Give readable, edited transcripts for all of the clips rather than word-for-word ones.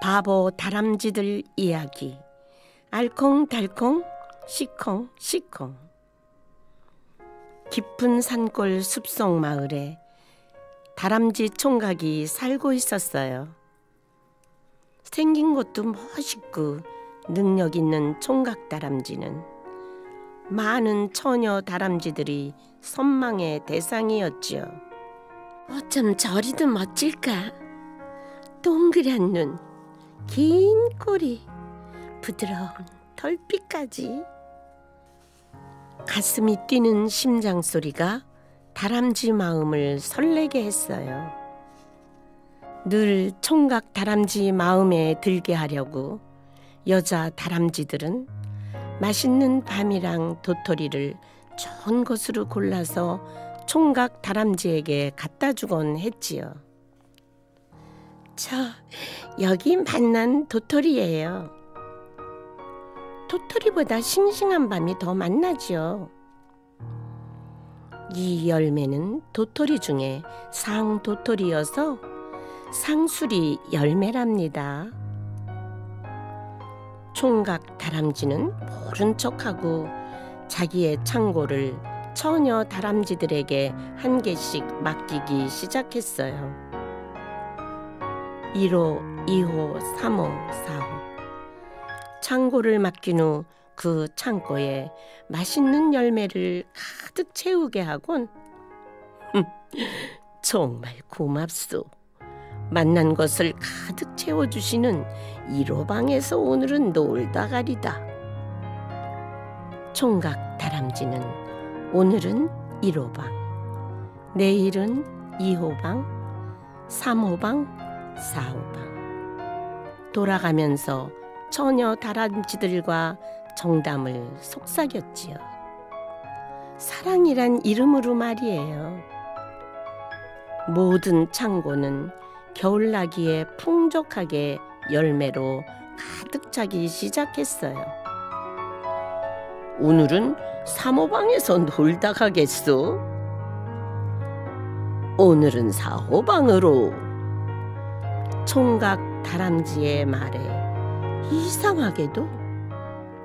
바보 다람쥐들 이야기. 알콩달콩 시콩시콩. 깊은 산골 숲속 마을에 다람쥐 총각이 살고 있었어요. 생긴 것도 멋있고 능력 있는 총각 다람쥐는 많은 처녀 다람쥐들이 선망의 대상이었지요. 어쩜 저리도 멋질까? 동그란 눈, 긴 꼬리, 부드러운 털빛까지. 가슴이 뛰는 심장 소리가 다람쥐 마음을 설레게 했어요. 늘 총각 다람쥐 마음에 들게 하려고 여자 다람쥐들은 맛있는 밤이랑 도토리를 좋은 것으로 골라서 총각 다람쥐에게 갖다 주곤 했지요. 저 여기 맛난 도토리예요. 도토리보다 싱싱한 밤이 더 맛나지요. 이 열매는 도토리 중에 상도토리여서 상수리 열매랍니다. 총각 다람쥐는 모른 척하고 자기의 창고를 처녀 다람쥐들에게 한 개씩 맡기기 시작했어요. 1호, 2호, 3호, 4호. 창고를 맡긴 후 그 창고에 맛있는 열매를 가득 채우게 하곤 정말 고맙소. 맛난 것을 가득 채워주시는 1호 방에서 오늘은 놀다 가리다. 총각 다람쥐는 오늘은 1호 방, 내일은 2호 방, 3호 방, 4호 방 돌아가면서 처녀 다람쥐들과 정담을 속삭였지요. 사랑이란 이름으로 말이에요. 모든 창고는 겨울나기에 풍족하게 열매로 가득 차기 시작했어요. 오늘은 3호 방에서 놀다 가겠소. 오늘은 4호 방으로. 총각 다람쥐의 말에 이상하게도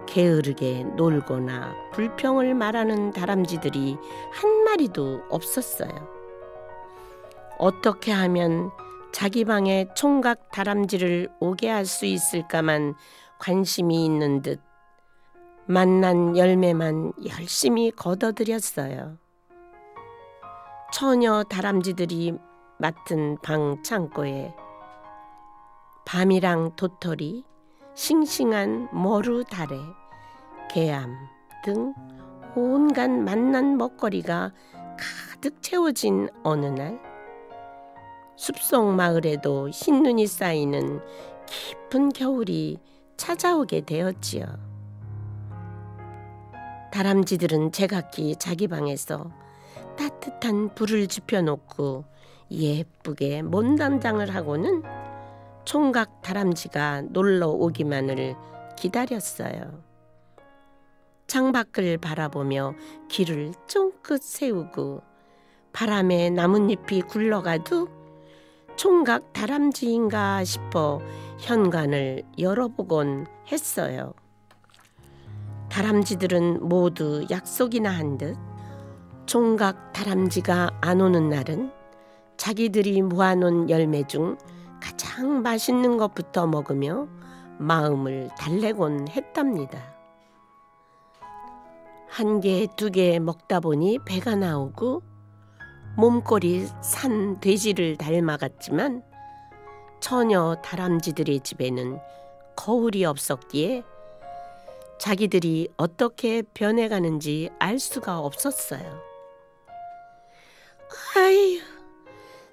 게으르게 놀거나 불평을 말하는 다람쥐들이 한 마리도 없었어요. 어떻게 하면 자기 방에 총각 다람쥐를 오게 할 수 있을까만 관심이 있는 듯 맛난 열매만 열심히 걷어들였어요. 처녀 다람쥐들이 맡은 방 창고에 밤이랑 도토리, 싱싱한 머루 다래, 개암 등 온갖 맛난 먹거리가 가득 채워진 어느 날, 숲속 마을에도 흰눈이 쌓이는 깊은 겨울이 찾아오게 되었지요. 다람쥐들은 제각기 자기 방에서 따뜻한 불을 지펴놓고 예쁘게 몸단장을 하고는 총각 다람쥐가 놀러 오기만을 기다렸어요. 창밖을 바라보며 귀를 쫑긋 세우고 바람에 나뭇잎이 굴러가도 총각 다람쥐인가 싶어 현관을 열어보곤 했어요. 다람쥐들은 모두 약속이나 한 듯 총각 다람쥐가 안 오는 날은 자기들이 모아놓은 열매 중 가장 맛있는 것부터 먹으며 마음을 달래곤 했답니다. 한 개, 두 개 먹다 보니 배가 나오고 몸꼴이 산 돼지를 닮아갔지만 처녀 다람쥐들의 집에는 거울이 없었기에 자기들이 어떻게 변해가는지 알 수가 없었어요. 아유,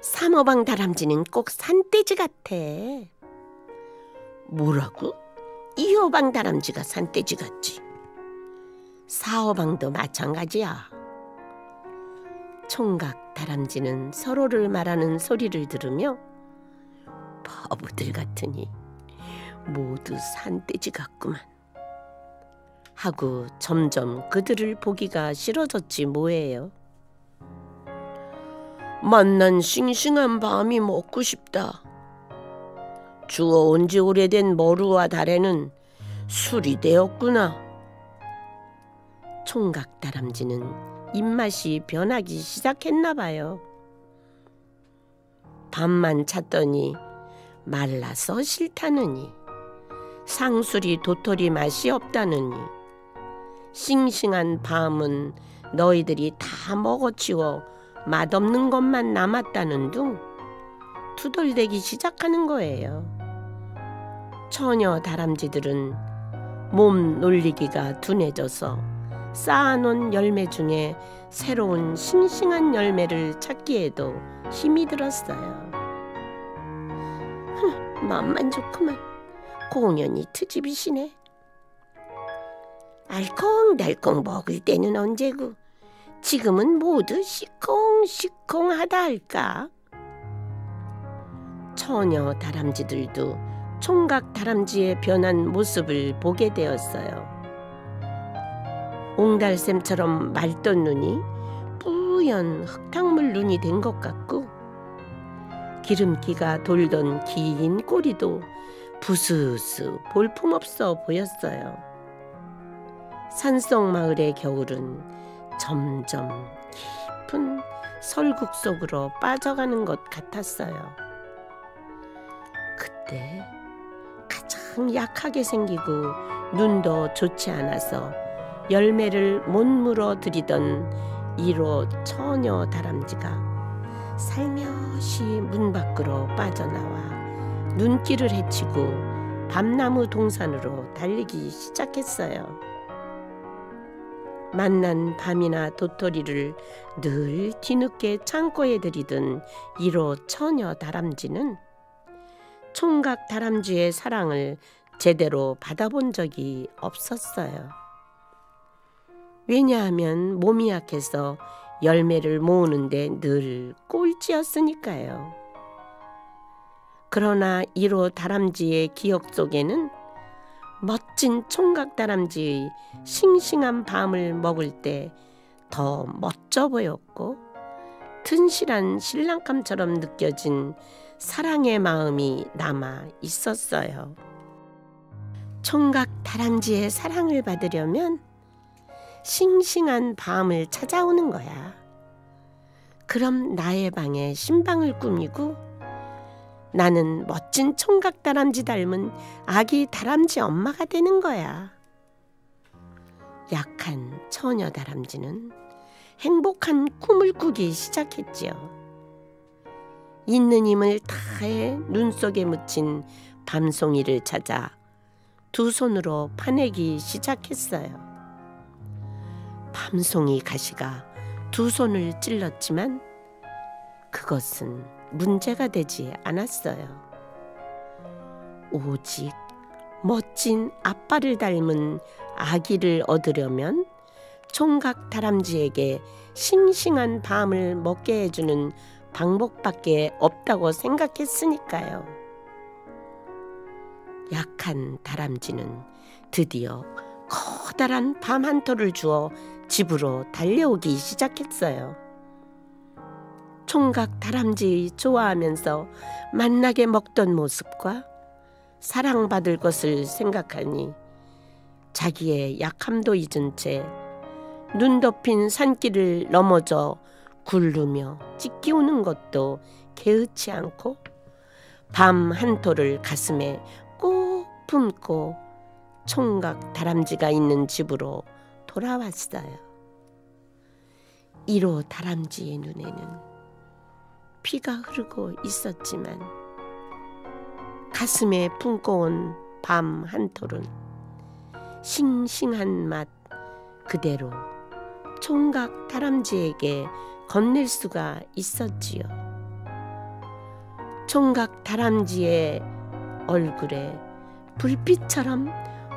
3호 방 다람쥐는 꼭 산돼지 같아. 뭐라고? 2호 방 다람쥐가 산돼지 같지. 4호 방도 마찬가지야. 총각 다람쥐는 서로를 말하는 소리를 들으며 바보들 같으니 모두 산돼지 같구만 하고 점점 그들을 보기가 싫어졌지 뭐예요. 맛난 싱싱한 밤이 먹고 싶다. 주워온 지 오래된 머루와 다래는 술이 되었구나. 총각 다람쥐는 입맛이 변하기 시작했나 봐요. 밥만 찾더니 말라서 싫다느니, 상술이 도토리 맛이 없다느니, 싱싱한 밤은 너희들이 다 먹어치워 맛없는 것만 남았다는 둥 투덜대기 시작하는 거예요. 처녀 다람쥐들은 몸 놀리기가 둔해져서 쌓아놓은 열매 중에 새로운 싱싱한 열매를 찾기에도 힘이 들었어요. 맘만 좋구만. 공연히 트집이시네. 알콩달콩 먹을 때는 언제고 지금은 모두 시콩시콩하다 할까. 처녀 다람쥐들도 총각 다람쥐의 변한 모습을 보게 되었어요. 옹달샘처럼 맑던 눈이 뿌연 흙탕물 눈이 된 것 같고, 기름기가 돌던 긴 꼬리도 부스스 볼품없어 보였어요. 산속 마을의 겨울은 점점 깊은 설국 속으로 빠져가는 것 같았어요. 그때 가장 약하게 생기고 눈도 좋지 않아서 열매를 못 물어들이던 1호 처녀 다람쥐가 살며시 문 밖으로 빠져나와 눈길을 헤치고 밤나무 동산으로 달리기 시작했어요. 만난 밤이나 도토리를 늘 뒤늦게 창고에 들이던 1호 처녀 다람쥐는 총각 다람쥐의 사랑을 제대로 받아본 적이 없었어요. 왜냐하면 몸이 약해서 열매를 모으는데 늘 꼴찌였으니까요. 그러나 1호 다람쥐의 기억 속에는 멋진 총각 다람쥐의 싱싱한 밤을 먹을 때 더 멋져 보였고, 튼실한 신랑감처럼 느껴진 사랑의 마음이 남아 있었어요. 총각 다람쥐의 사랑을 받으려면 싱싱한 밤을 찾아오는 거야. 그럼 나의 방에 신방을 꾸미고 나는 멋진 총각 다람쥐 닮은 아기 다람쥐 엄마가 되는 거야. 약한 처녀 다람쥐는 행복한 꿈을 꾸기 시작했지요. 있는 힘을 다해 눈 속에 묻힌 밤송이를 찾아 두 손으로 파내기 시작했어요. 밤송이 가시가 두 손을 찔렀지만 그것은 문제가 되지 않았어요. 오직 멋진 아빠를 닮은 아기를 얻으려면 총각 다람쥐에게 싱싱한 밤을 먹게 해주는 방법밖에 없다고 생각했으니까요. 약한 다람쥐는 드디어 커다란 밤 한 톨을 주워 집으로 달려오기 시작했어요. 총각 다람쥐 좋아하면서 만나게 먹던 모습과 사랑받을 것을 생각하니 자기의 약함도 잊은 채 눈 덮인 산길을 넘어져 굴르며 찢기우는 것도 개의치 않고 밤 한 톨을 가슴에 꼭 품고 총각 다람쥐가 있는 집으로 돌아왔어요. 1호 다람쥐의 눈에는 피가 흐르고 있었지만 가슴에 품고 온 밤 한 톨은 싱싱한 맛 그대로 총각 다람쥐에게 건넬 수가 있었지요. 총각 다람쥐의 얼굴에 불빛처럼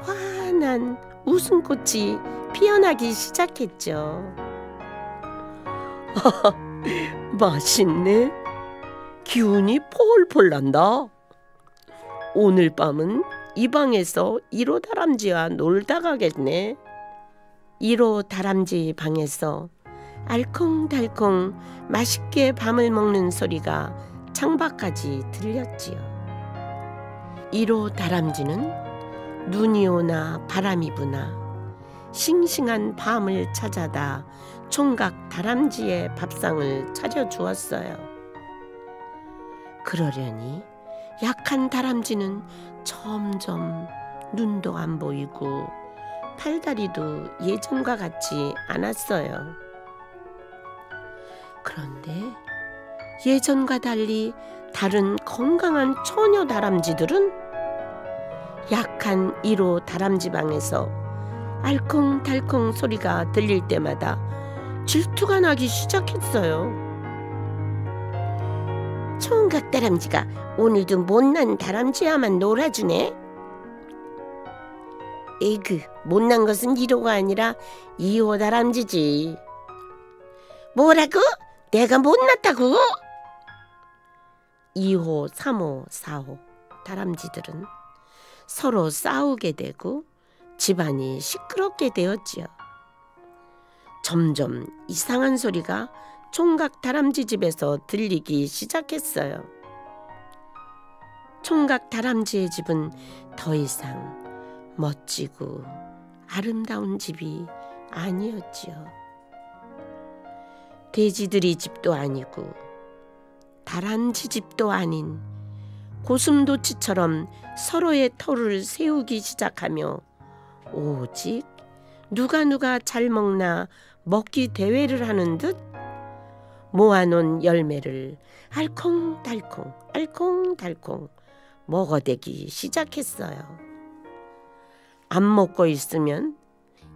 환한 웃음꽃이 피어나기 시작했죠. 맛있네. 기운이 폴폴 난다. 오늘 밤은 이 방에서 1호 다람쥐와 놀다 가겠네. 1호 다람쥐 방에서 알콩달콩 맛있게 밤을 먹는 소리가 창밖까지 들렸지요. 1호 다람쥐는 눈이 오나 바람이 부나 싱싱한 밤을 찾아다 총각 다람쥐의 밥상을 차려주었어요. 그러려니 약한 다람쥐는 점점 눈도 안 보이고 팔다리도 예전과 같지 않았어요. 그런데 예전과 달리 다른 건강한 처녀 다람쥐들은 약한 1호 다람쥐 방에서 알콩달콩 소리가 들릴 때마다 질투가 나기 시작했어요. 총각 다람쥐가 오늘도 못난 다람쥐야만 놀아주네. 에이그, 못난 것은 1호가 아니라 2호 다람쥐지. 뭐라고? 내가 못났다고? 2호, 3호, 4호 다람쥐들은 서로 싸우게 되고 집안이 시끄럽게 되었지요. 점점 이상한 소리가 총각 다람쥐 집에서 들리기 시작했어요. 총각 다람쥐의 집은 더 이상 멋지고 아름다운 집이 아니었지요. 돼지들이 집도 아니고 다람쥐 집도 아닌 고슴도치처럼 서로의 터를 세우기 시작하며 오직 누가 잘 먹나 먹기 대회를 하는 듯 모아놓은 열매를 알콩달콩 먹어대기 시작했어요. 안 먹고 있으면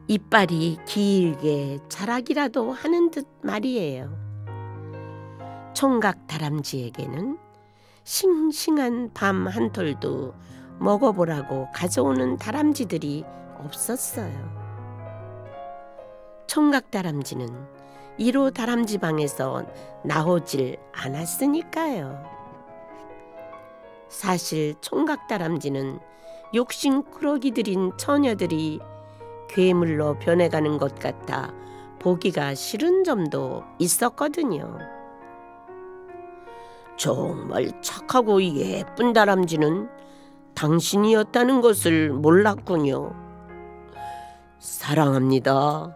이빨이 길게 자라기라도 하는 듯 말이에요. 총각 다람쥐에게는 싱싱한 밤 한 톨도 먹어보라고 가져오는 다람쥐들이 없었어요. 총각 다람쥐는 1호 다람쥐 방에서 나오질 않았으니까요. 사실 총각 다람쥐는 욕심꾸러기들인 처녀들이 괴물로 변해가는 것 같아 보기가 싫은 점도 있었거든요. 정말 착하고 예쁜 다람쥐는 당신이었다는 것을 몰랐군요. 사랑합니다.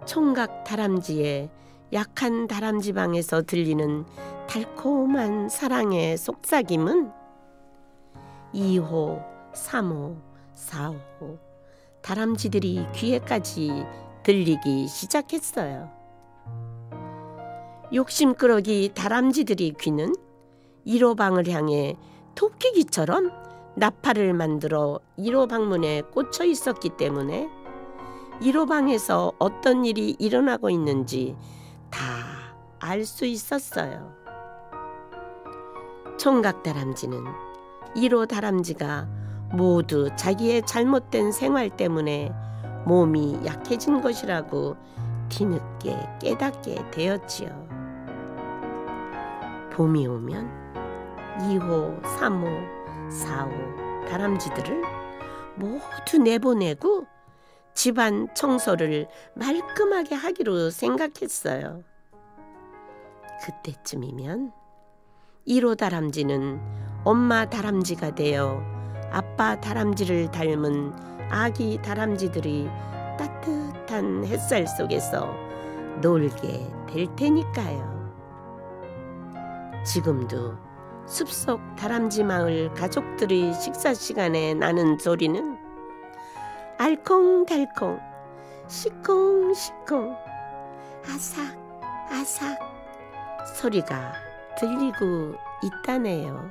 총각 다람쥐의 약한 다람쥐 방에서 들리는 달콤한 사랑의 속삭임은 2호, 3호, 4호 다람쥐들이 귀에까지 들리기 시작했어요. 욕심꾸러기 다람쥐들이 귀는 1호 방을 향해 토끼기처럼 나팔을 만들어 1호 방문에 꽂혀 있었기 때문에 1호 방에서 어떤 일이 일어나고 있는지 다 알 수 있었어요. 총각 다람쥐는 1호 다람쥐가 모두 자기의 잘못된 생활 때문에 몸이 약해진 것이라고 뒤늦게 깨닫게 되었지요. 봄이 오면 2호, 3호, 4호 다람쥐들을 모두 내보내고 집안 청소를 말끔하게 하기로 생각했어요. 그때쯤이면 1호 다람쥐는 엄마 다람쥐가 되어 아빠 다람쥐를 닮은 아기 다람쥐들이 따뜻한 햇살 속에서 놀게 될 테니까요. 지금도 숲속 다람쥐 마을 가족들의 식사 시간에 나는 소리는 알콩달콩, 시콩시콩, 아삭아삭 소리가 들리고 있다네요.